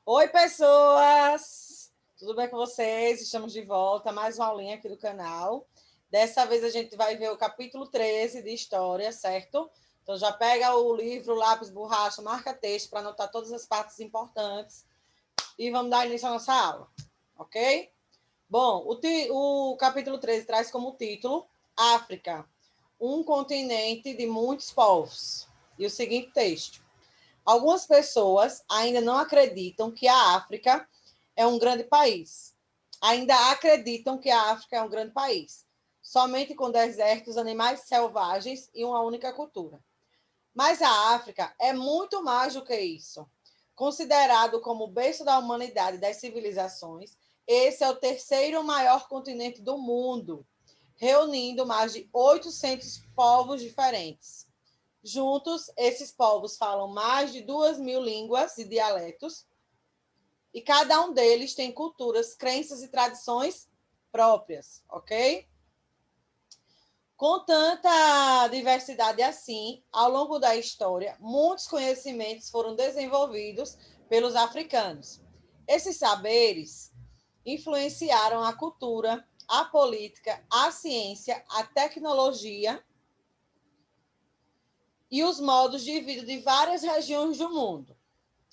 Oi, pessoas! Tudo bem com vocês? Estamos de volta, mais uma aulinha aqui do canal. Dessa vez a gente vai ver o capítulo 13 de História, certo? Então já pega o livro, lápis, borracha, marca texto para anotar todas as partes importantes e vamos dar início à nossa aula, ok? Bom, o capítulo 13 traz como título África, um continente de muitos povos. E o seguinte texto: algumas pessoas ainda não acreditam que a África é um grande país. Ainda acreditam que a África é um grande país, somente com desertos, animais selvagens e uma única cultura. Mas a África é muito mais do que isso. Considerado como o berço da humanidade e das civilizações, esse é o terceiro maior continente do mundo, reunindo mais de 800 povos diferentes. Juntos, esses povos falam mais de 2.000 línguas e dialetos, e cada um deles tem culturas, crenças e tradições próprias, ok? Com tanta diversidade assim, ao longo da história, muitos conhecimentos foram desenvolvidos pelos africanos. Esses saberes influenciaram a cultura, a política, a ciência, a tecnologia e os modos de vida de várias regiões do mundo.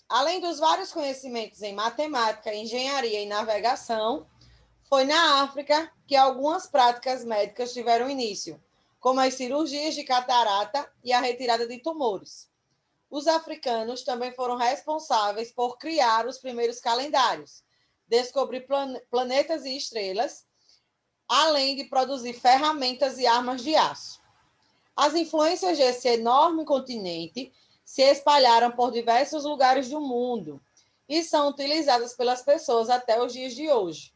Além dos vários conhecimentos em matemática, engenharia e navegação, foi na África que algumas práticas médicas tiveram início, como as cirurgias de catarata e a retirada de tumores. Os africanos também foram responsáveis por criar os primeiros calendários, descobrir planetas e estrelas, além de produzir ferramentas e armas de aço. As influências desse enorme continente se espalharam por diversos lugares do mundo e são utilizadas pelas pessoas até os dias de hoje.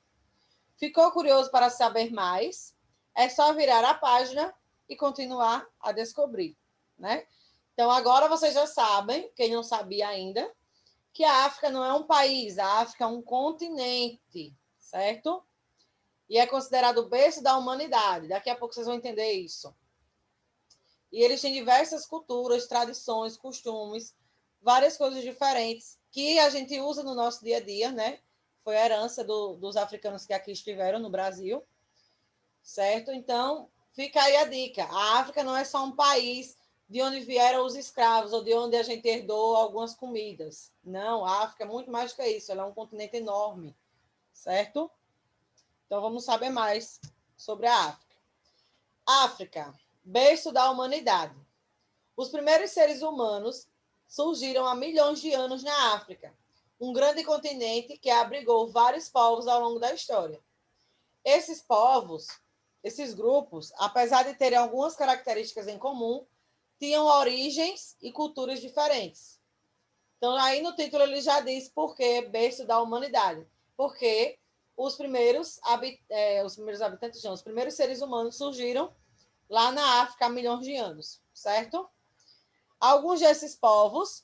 Ficou curioso para saber mais? É só virar a página e continuar a descobrir, né? Então, agora vocês já sabem, quem não sabia ainda, que a África não é um país, a África é um continente, certo? E é considerado o berço da humanidade. Daqui a pouco vocês vão entender isso. E eles têm diversas culturas, tradições, costumes, várias coisas diferentes que a gente usa no nosso dia a dia, né? Foi a herança dos africanos que aqui estiveram no Brasil, certo? Então, fica aí a dica. A África não é só um país de onde vieram os escravos ou de onde a gente herdou algumas comidas. Não, a África é muito mais do que isso. Ela é um continente enorme, certo? Então, vamos saber mais sobre a África. África, berço da humanidade. Os primeiros seres humanos surgiram há milhões de anos na África, um grande continente que abrigou vários povos ao longo da história. Esses povos, esses grupos, apesar de terem algumas características em comum, tinham origens e culturas diferentes. Então, aí no título ele já diz por que berço da humanidade. Porque os primeiros habitantes, não, os primeiros seres humanos surgiram lá na África há milhões de anos, certo? Alguns desses povos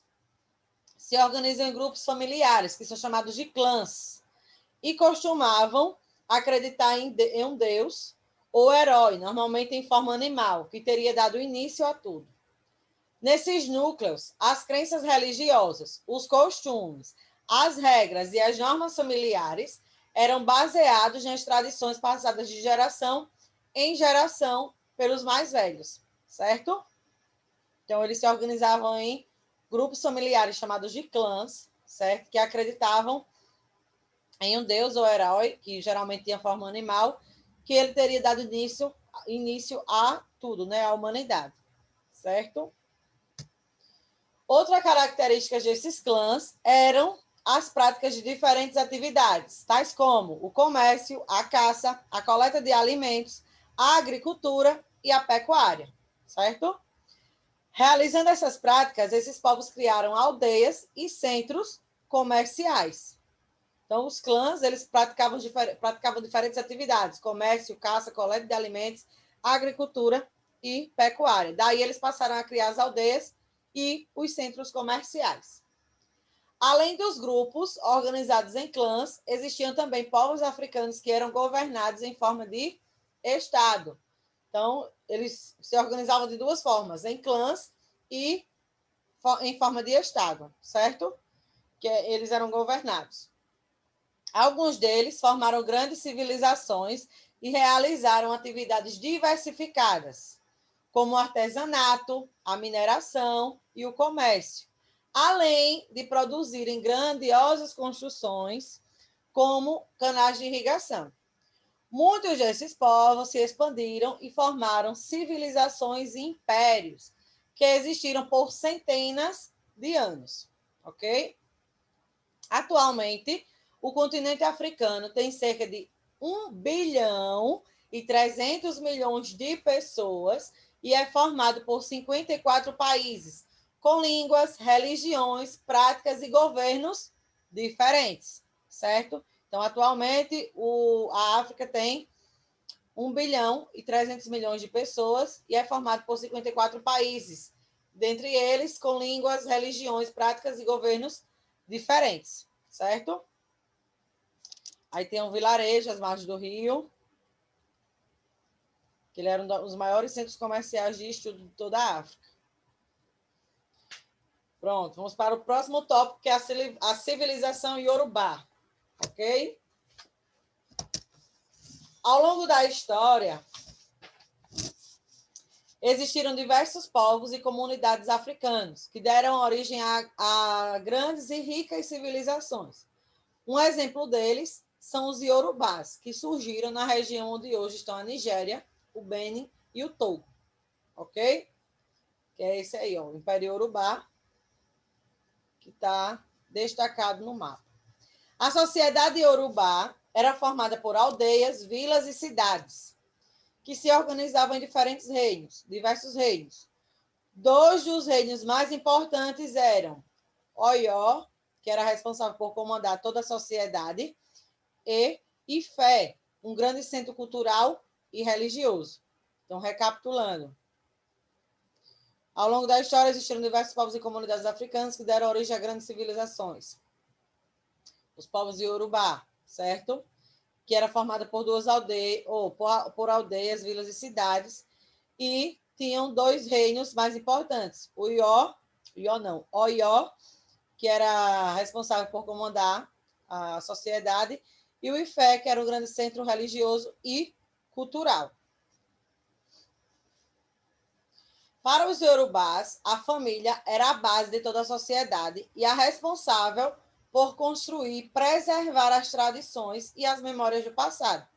se organizam em grupos familiares, que são chamados de clãs, e costumavam acreditar em um deus ou herói, normalmente em forma animal, que teria dado início a tudo. Nesses núcleos, as crenças religiosas, os costumes, as regras e as normas familiares eram baseados nas tradições passadas de geração em geração pelos mais velhos, certo? Então, eles se organizavam em grupos familiares chamados de clãs, certo? Que acreditavam em um deus ou herói, que geralmente tinha forma animal, que ele teria dado início a tudo, né? A humanidade, certo? Outra característica desses clãs eram as práticas de diferentes atividades, tais como o comércio, a caça, a coleta de alimentos, a agricultura e a pecuária, certo? Realizando essas práticas, esses povos criaram aldeias e centros comerciais. Então, os clãs, eles praticavam diferentes atividades, comércio, caça, coleta de alimentos, agricultura e pecuária. Daí eles passaram a criar as aldeias e os centros comerciais. Além dos grupos organizados em clãs, existiam também povos africanos que eram governados em forma de Estado. Então, eles se organizavam de duas formas, em clãs e em forma de Estado, certo? que eles eram governados. Alguns deles formaram grandes civilizações e realizaram atividades diversificadas, como o artesanato, a mineração e o comércio, além de produzirem grandiosas construções, como canais de irrigação. Muitos desses povos se expandiram e formaram civilizações e impérios que existiram por centenas de anos, ok? Atualmente, o continente africano tem cerca de 1 bilhão e 300 milhões de pessoas e é formado por 54 países, com línguas, religiões, práticas e governos diferentes, certo? Então, atualmente, a África tem 1 bilhão e 300 milhões de pessoas e é formado por 54 países, dentre eles com línguas, religiões, práticas e governos diferentes, certo? Aí tem um vilarejo, às margens do rio, que ele era um dos maiores centros comerciais de estudo de toda a África. Pronto, vamos para o próximo tópico, que é a civilização Iorubá, ok? Ao longo da história, existiram diversos povos e comunidades africanos que deram origem a grandes e ricas civilizações. Um exemplo deles são os Iorubás, que surgiram na região onde hoje estão a Nigéria, o Benin e o Togo, ok? Que é esse aí, ó, o Império Iorubá, que está destacado no mapa. A sociedade Iorubá era formada por aldeias, vilas e cidades, que se organizavam em diversos reinos. Dois dos reinos mais importantes eram Oió, que era responsável por comandar toda a sociedade, e Ifé, um grande centro cultural e religioso. Então, recapitulando. Ao longo da história, existiram diversos povos e comunidades africanas que deram origem a grandes civilizações. Os povos Iorubá, certo? Que era formada por duas aldeias, ou por aldeias, vilas e cidades, e tinham dois reinos mais importantes. Oió, que era responsável por comandar a sociedade, e o Ifé, que era um grande centro religioso e cultural. Para os iorubás, a família era a base de toda a sociedade e a responsável por construir e preservar as tradições e as memórias do passado,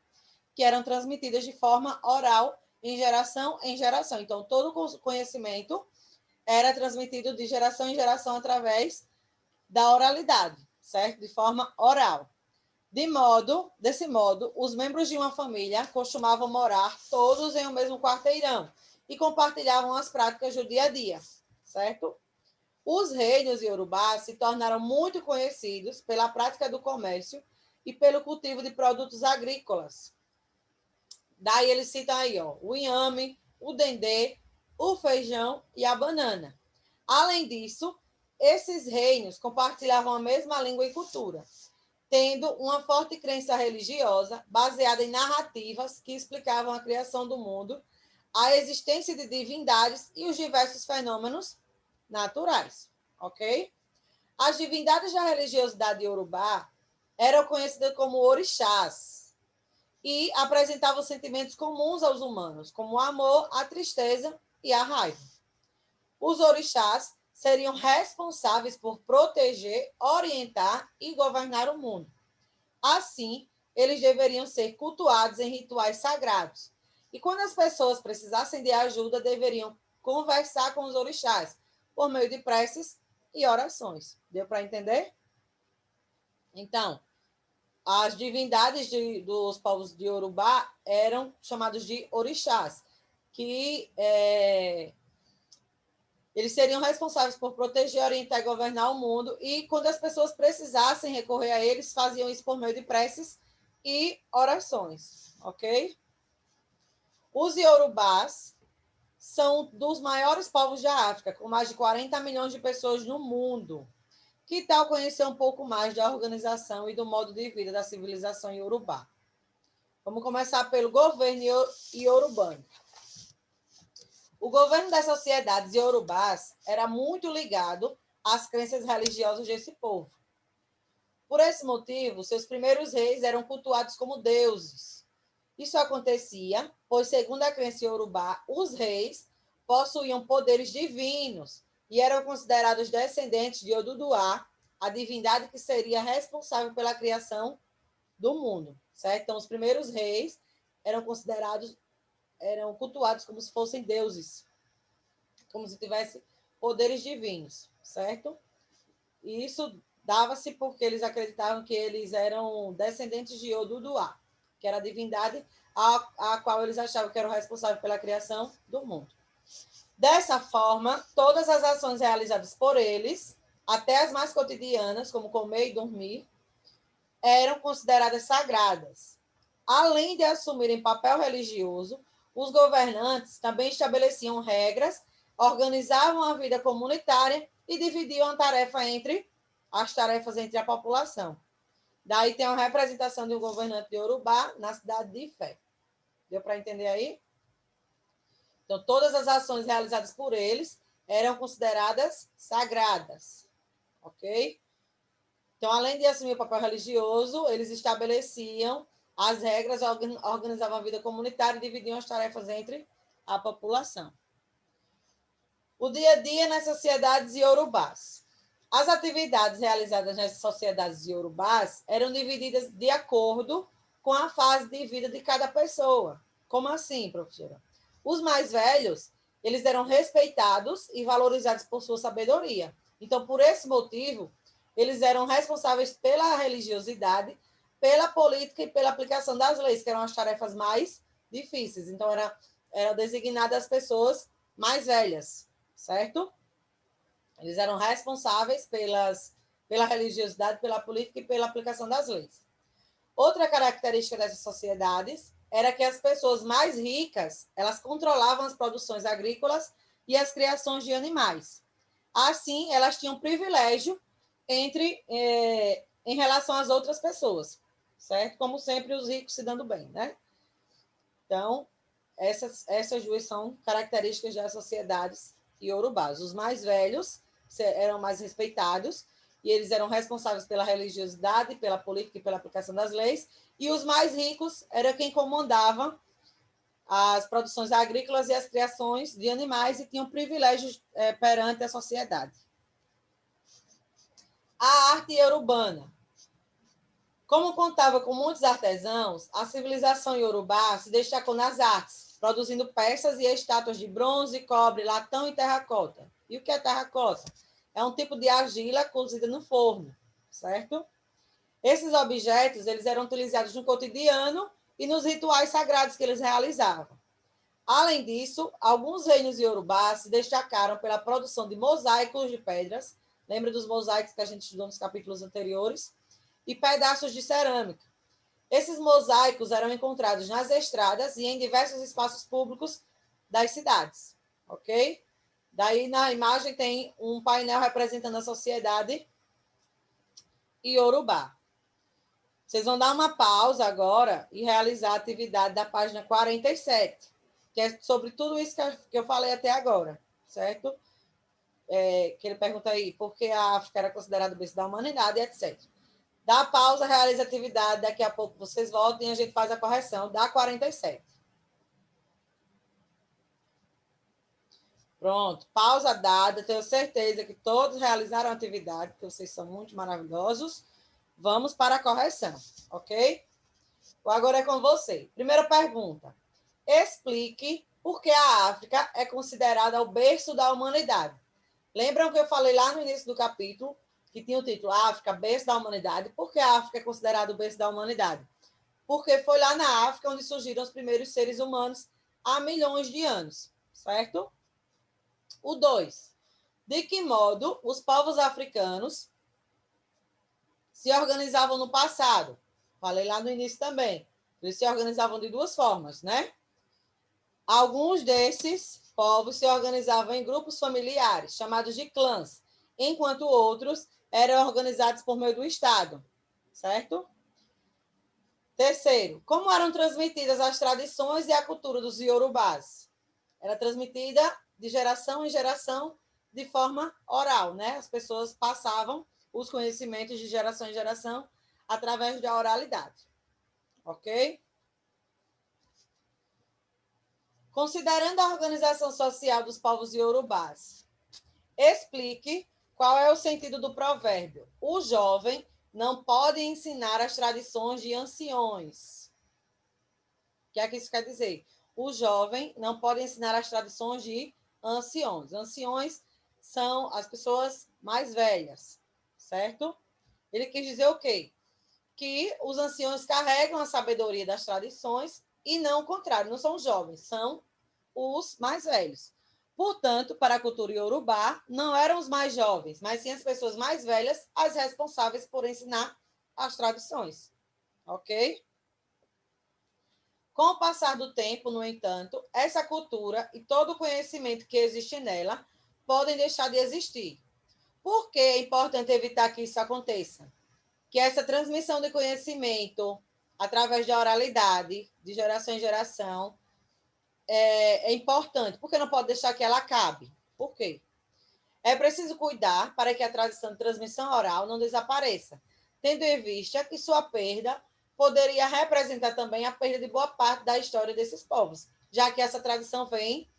que eram transmitidas de forma oral em geração em geração. Então, todo o conhecimento era transmitido de geração em geração através da oralidade, certo? De forma oral. Desse modo, os membros de uma família costumavam morar todos em um mesmo quarteirão e compartilhavam as práticas do dia a dia, certo? Os reinos iorubás se tornaram muito conhecidos pela prática do comércio e pelo cultivo de produtos agrícolas. Daí eles citam aí, ó, o inhame, o dendê, o feijão e a banana. Além disso, esses reinos compartilhavam a mesma língua e cultura, tendo uma forte crença religiosa baseada em narrativas que explicavam a criação do mundo, a existência de divindades e os diversos fenômenos naturais, ok? As divindades da religiosidade iorubá eram conhecidas como orixás e apresentavam sentimentos comuns aos humanos, como o amor, a tristeza e a raiva. Os orixás seriam responsáveis por proteger, orientar e governar o mundo. Assim, eles deveriam ser cultuados em rituais sagrados. E quando as pessoas precisassem de ajuda, deveriam conversar com os orixás por meio de preces e orações. Deu para entender? Então, as divindades dos povos de Iorubá eram chamados de orixás, que eles seriam responsáveis por proteger, orientar e governar o mundo, e quando as pessoas precisassem recorrer a eles, faziam isso por meio de preces e orações, ok? Os iorubás são dos maiores povos da África, com mais de 40 milhões de pessoas no mundo. Que tal conhecer um pouco mais da organização e do modo de vida da civilização iorubá? Vamos começar pelo governo iorubano. O governo das sociedades iorubás era muito ligado às crenças religiosas desse povo. Por esse motivo, seus primeiros reis eram cultuados como deuses. Isso acontecia, pois, segundo a crença iorubá, os reis possuíam poderes divinos e eram considerados descendentes de Oduduá, a divindade que seria responsável pela criação do mundo, certo? Então, os primeiros reis eram cultuados como se fossem deuses, como se tivessem poderes divinos, certo? E isso dava-se porque eles acreditavam que eles eram descendentes de Oduduá, que era a divindade a qual eles achavam que era o responsável pela criação do mundo. Dessa forma, todas as ações realizadas por eles, até as mais cotidianas, como comer e dormir, eram consideradas sagradas. Além de assumirem papel religioso, os governantes também estabeleciam regras, organizavam a vida comunitária e dividiam as tarefas entre a população. Daí tem a representação de um governante de Urubá na cidade de Ifé. Deu para entender aí? Então, todas as ações realizadas por eles eram consideradas sagradas. Ok? Então, além de assumir o papel religioso, eles estabeleciam as regras, organizavam a vida comunitária e dividiam as tarefas entre a população. O dia a dia nas sociedades iorubás. As atividades realizadas nas sociedades iorubás eram divididas de acordo com a fase de vida de cada pessoa. Como assim, professora? Os mais velhos, eles eram respeitados e valorizados por sua sabedoria. Então, por esse motivo, eles eram responsáveis pela religiosidade, pela política e pela aplicação das leis, que eram as tarefas mais difíceis. Então, eram designadas as pessoas mais velhas, certo? Eles eram responsáveis pela religiosidade, pela política e pela aplicação das leis. Outra característica dessas sociedades era que as pessoas mais ricas, elas controlavam as produções agrícolas e as criações de animais. Assim, elas tinham privilégio em relação às outras pessoas, certo? Como sempre, os ricos se dando bem, né? Então, essas duas são características das sociedades iorubás. Os mais velhos eram mais respeitados e eles eram responsáveis pela religiosidade, pela política e pela aplicação das leis, e os mais ricos era quem comandava as produções agrícolas e as criações de animais e tinham privilégios perante a sociedade. A arte iorubana. Como contava com muitos artesãos, a civilização iorubá se destacou nas artes, produzindo peças e estátuas de bronze, cobre, latão e terracota. E o que é terracota? É um tipo de argila cozida no forno, certo? Esses objetos eles eram utilizados no cotidiano e nos rituais sagrados que eles realizavam. Além disso, alguns reinos iorubás se destacaram pela produção de mosaicos de pedras, lembra dos mosaicos que a gente estudou nos capítulos anteriores, e pedaços de cerâmica. Esses mosaicos eram encontrados nas estradas e em diversos espaços públicos das cidades, ok? Daí, na imagem, tem um painel representando a sociedade iorubá. Vocês vão dar uma pausa agora e realizar a atividade da página 47, que é sobre tudo isso que eu falei até agora, certo? Que ele pergunta aí por que a África era considerada o berço da humanidade, etc. Dá a pausa, realiza a atividade, daqui a pouco vocês voltam e a gente faz a correção da 47. Pronto, pausa dada, tenho certeza que todos realizaram a atividade, que vocês são muito maravilhosos. Vamos para a correção, ok? Agora é com você. Primeira pergunta. Explique por que a África é considerada o berço da humanidade. Lembram que eu falei lá no início do capítulo, que tinha o título África, berço da humanidade? Por que a África é considerada o berço da humanidade? Porque foi lá na África onde surgiram os primeiros seres humanos há milhões de anos, certo? O 2. De que modo os povos africanos se organizavam no passado? Falei lá no início também. Eles se organizavam de duas formas, né? Alguns desses povos se organizavam em grupos familiares, chamados de clãs, enquanto outros eram organizados por meio do Estado, certo? Terceiro, como eram transmitidas as tradições e a cultura dos iorubás? Era transmitida de geração em geração de forma oral, né? As pessoas passavam os conhecimentos de geração em geração através da oralidade. Ok? Considerando a organização social dos povos iorubás, explique qual é o sentido do provérbio. O jovem não pode ensinar as tradições de anciões. O que é que isso quer dizer? O jovem não pode ensinar as tradições de anciões. Anciões são as pessoas mais velhas, certo? Ele quis dizer o quê? Que os anciões carregam a sabedoria das tradições e não o contrário, não são os jovens, são os mais velhos. Portanto, para a cultura iorubá, não eram os mais jovens, mas sim as pessoas mais velhas as responsáveis por ensinar as tradições. Ok? Com o passar do tempo, no entanto, essa cultura e todo o conhecimento que existe nela podem deixar de existir. Por que é importante evitar que isso aconteça? Que essa transmissão de conhecimento através da oralidade, de geração em geração, é importante, porque não pode deixar que ela acabe. Por quê? É preciso cuidar para que a tradição de transmissão oral não desapareça, tendo em vista que sua perda poderia representar também a perda de boa parte da história desses povos, já que essa tradição vem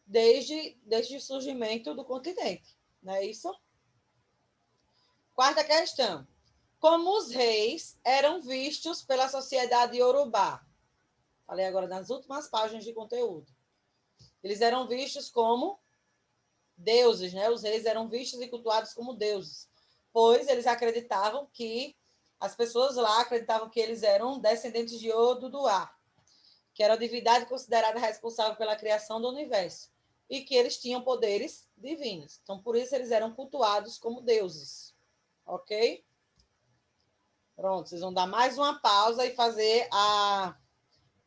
desde o surgimento do continente. Não é isso? Quarta questão. Como os reis eram vistos pela sociedade iorubá? Falei agora nas últimas páginas de conteúdo. Eles eram vistos como deuses, né? Os reis eram vistos e cultuados como deuses, pois eles acreditavam que as pessoas lá acreditavam que eles eram descendentes de Oduduá, que era a divindade considerada responsável pela criação do universo, e que eles tinham poderes divinos. Então, por isso eles eram cultuados como deuses. Ok? Pronto, vocês vão dar mais uma pausa e fazer a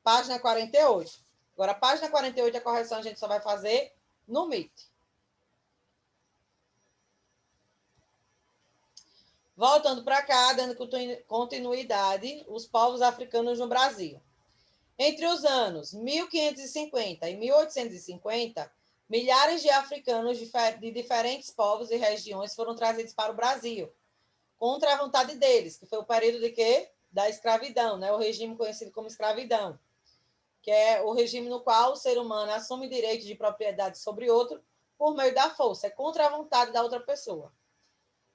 página 48. Agora, a página 48, a correção a gente só vai fazer no Meet. Voltando para cá, dando continuidade, os povos africanos no Brasil. Entre os anos 1550 e 1850, milhares de africanos de diferentes povos e regiões foram trazidos para o Brasil, contra a vontade deles, que foi o período de quê? Da escravidão, né? O regime conhecido como escravidão, que é o regime no qual o ser humano assume direito de propriedade sobre outro por meio da força, é contra a vontade da outra pessoa.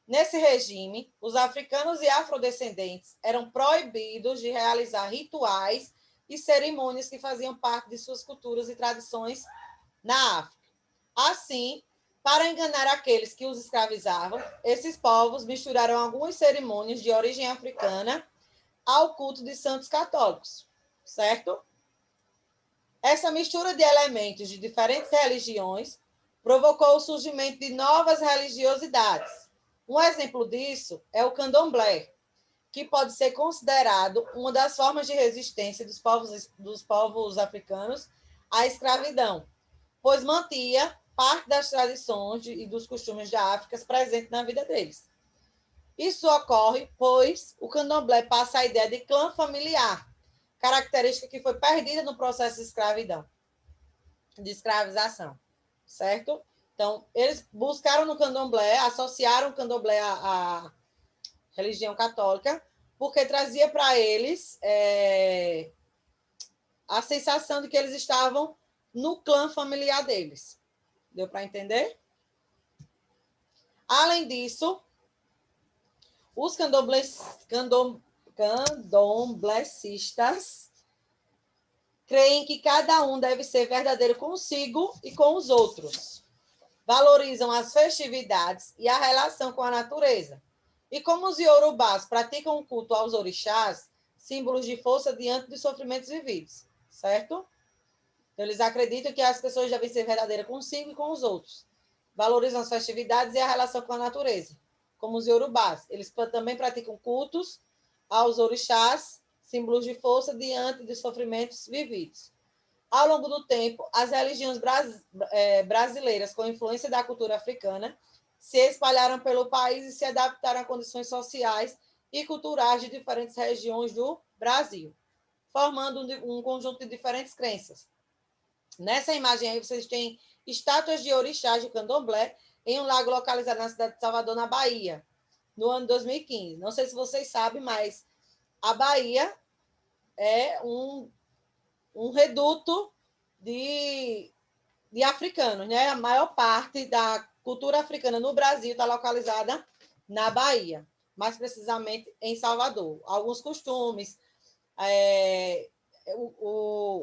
Nesse regime, os africanos e afrodescendentes eram proibidos de realizar rituais e cerimônias que faziam parte de suas culturas e tradições na África. Assim, para enganar aqueles que os escravizavam, esses povos misturaram algumas cerimônias de origem africana ao culto de santos católicos, certo? Essa mistura de elementos de diferentes religiões provocou o surgimento de novas religiosidades. Um exemplo disso é o candomblé, que pode ser considerado uma das formas de resistência dos povos africanos à escravidão, pois mantinha parte das tradições e dos costumes da África presentes na vida deles. Isso ocorre, pois o candomblé passa a ideia de clã familiar, característica que foi perdida no processo de escravidão, de escravização, certo? Então, eles buscaram no candomblé, associaram o candomblé à religião católica, porque trazia para eles a sensação de que eles estavam no clã familiar deles. Deu para entender? Além disso, os candomblecistas creem que cada um deve ser verdadeiro consigo e com os outros. Valorizam as festividades e a relação com a natureza. E como os iorubás praticam o culto aos orixás, símbolos de força diante dos sofrimentos vividos, certo? Então, eles acreditam que as pessoas devem ser verdadeiras consigo e com os outros. Valorizam as festividades e a relação com a natureza, como os iorubás. Eles também praticam cultos aos orixás, símbolos de força diante dos sofrimentos vividos. Ao longo do tempo, as religiões brasileiras, com influência da cultura africana, se espalharam pelo país e se adaptaram a condições sociais e culturais de diferentes regiões do Brasil, formando um conjunto de diferentes crenças. Nessa imagem aí, vocês têm estátuas de orixás de candomblé em um lago localizado na cidade de Salvador, na Bahia. no ano 2015. Não sei se vocês sabem, mas a Bahia é um reduto de africanos, né? A maior parte da cultura africana no Brasil está localizada na Bahia, mais precisamente em Salvador. Alguns costumes,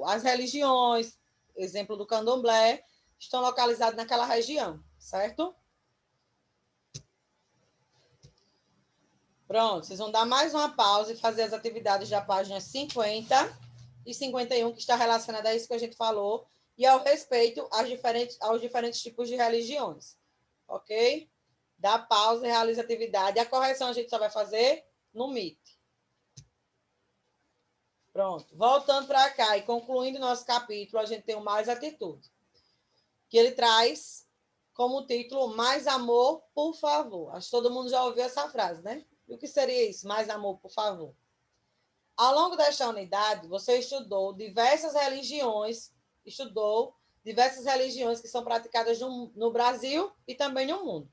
as religiões, exemplo do candomblé, estão localizados naquela região, certo? Pronto, vocês vão dar mais uma pausa e fazer as atividades da página 50 e 51, que está relacionada a isso que a gente falou, e ao respeito aos diferentes tipos de religiões. Ok? Dá pausa e realiza a atividade. A correção a gente só vai fazer no Meet. Pronto. Voltando para cá e concluindo nosso capítulo, a gente tem o Mais Atitude, que ele traz como título Mais Amor, por favor. Acho que todo mundo já ouviu essa frase, né? E o que seria isso? Mais amor, por favor. Ao longo desta unidade, você estudou diversas religiões que são praticadas no Brasil e também no mundo.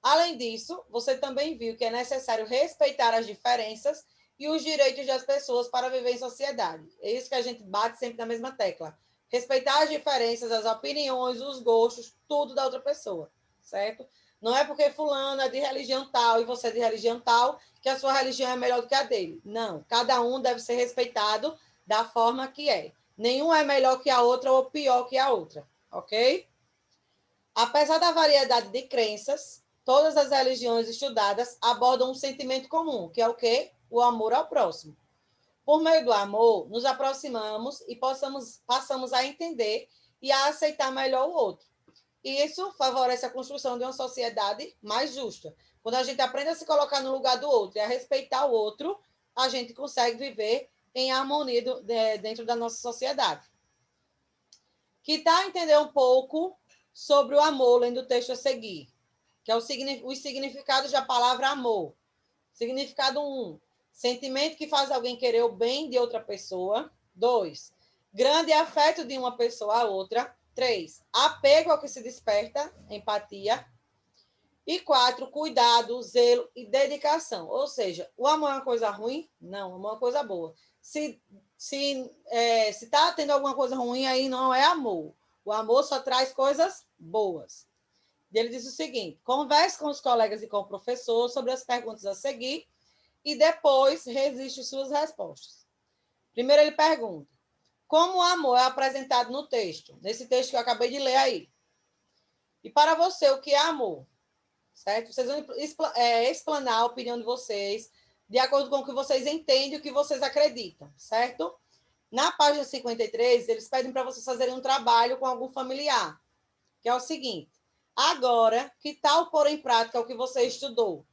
Além disso, você também viu que é necessário respeitar as diferenças e os direitos das pessoas para viver em sociedade. É isso que a gente bate sempre na mesma tecla. Respeitar as diferenças, as opiniões, os gostos, tudo da outra pessoa, certo? Não é porque fulano é de religião tal e você é de religião tal que a sua religião é melhor do que a dele. Não, cada um deve ser respeitado da forma que é. Nenhum é melhor que a outra ou pior que a outra, ok? Apesar da variedade de crenças, todas as religiões estudadas abordam um sentimento comum, que é o quê? O amor ao próximo. Por meio do amor, nos aproximamos e passamos a entender e a aceitar melhor o outro. E isso favorece a construção de uma sociedade mais justa. Quando a gente aprende a se colocar no lugar do outro e a respeitar o outro, a gente consegue viver em harmonia dentro da nossa sociedade. Que tal entender um pouco sobre o amor, lendo o texto a seguir, que é os significados da palavra amor. Significado 1, sentimento que faz alguém querer o bem de outra pessoa. 2, grande afeto de uma pessoa a outra. 3, apego ao que se desperta, empatia. E 4, cuidado, zelo e dedicação. Ou seja, o amor é uma coisa ruim? Não, o amor é uma coisa boa. Se está tendo alguma coisa ruim, aí não é amor. O amor só traz coisas boas. Ele diz o seguinte: converse com os colegas e com o professor sobre as perguntas a seguir e depois registre suas respostas. Primeiro ele pergunta: como o amor é apresentado no texto? Nesse texto que eu acabei de ler aí. E para você, o que é amor? Certo? Vocês vão explanar a opinião de vocês de acordo com o que vocês entendem e o que vocês acreditam, certo? Na página 53, eles pedem para vocês fazerem um trabalho com algum familiar, que é o seguinte: agora, que tal pôr em prática o que você estudou?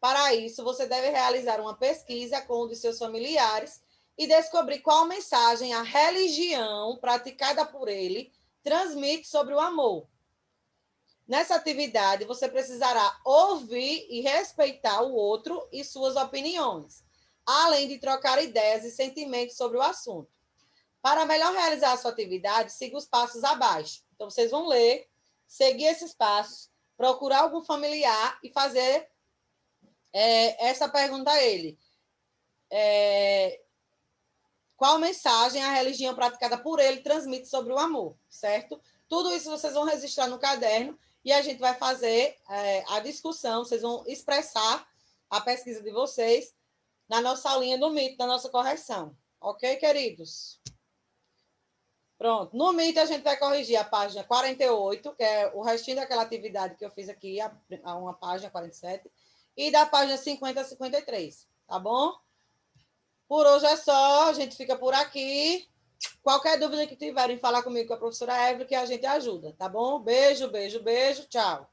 Para isso, você deve realizar uma pesquisa com um de seus familiares e descobrir qual mensagem a religião praticada por ele transmite sobre o amor. Nessa atividade, você precisará ouvir e respeitar o outro e suas opiniões, além de trocar ideias e sentimentos sobre o assunto. Para melhor realizar a sua atividade, siga os passos abaixo. Então, vocês vão ler, seguir esses passos, procurar algum familiar e fazer essa pergunta a ele. Qual mensagem a religião praticada por ele transmite sobre o amor, certo? Tudo isso vocês vão registrar no caderno e a gente vai fazer a discussão, vocês vão expressar a pesquisa de vocês na nossa aulinha do Meet, na nossa correção. Ok, queridos? Pronto. No Meet, a gente vai corrigir a página 48, que é o restinho daquela atividade que eu fiz aqui, a uma página 47, e da página 50 a 53, tá bom? Por hoje é só, a gente fica por aqui. Qualquer dúvida que tiverem, falar comigo com a professora Evelyn, que a gente ajuda, tá bom? Beijo, beijo, beijo. Tchau.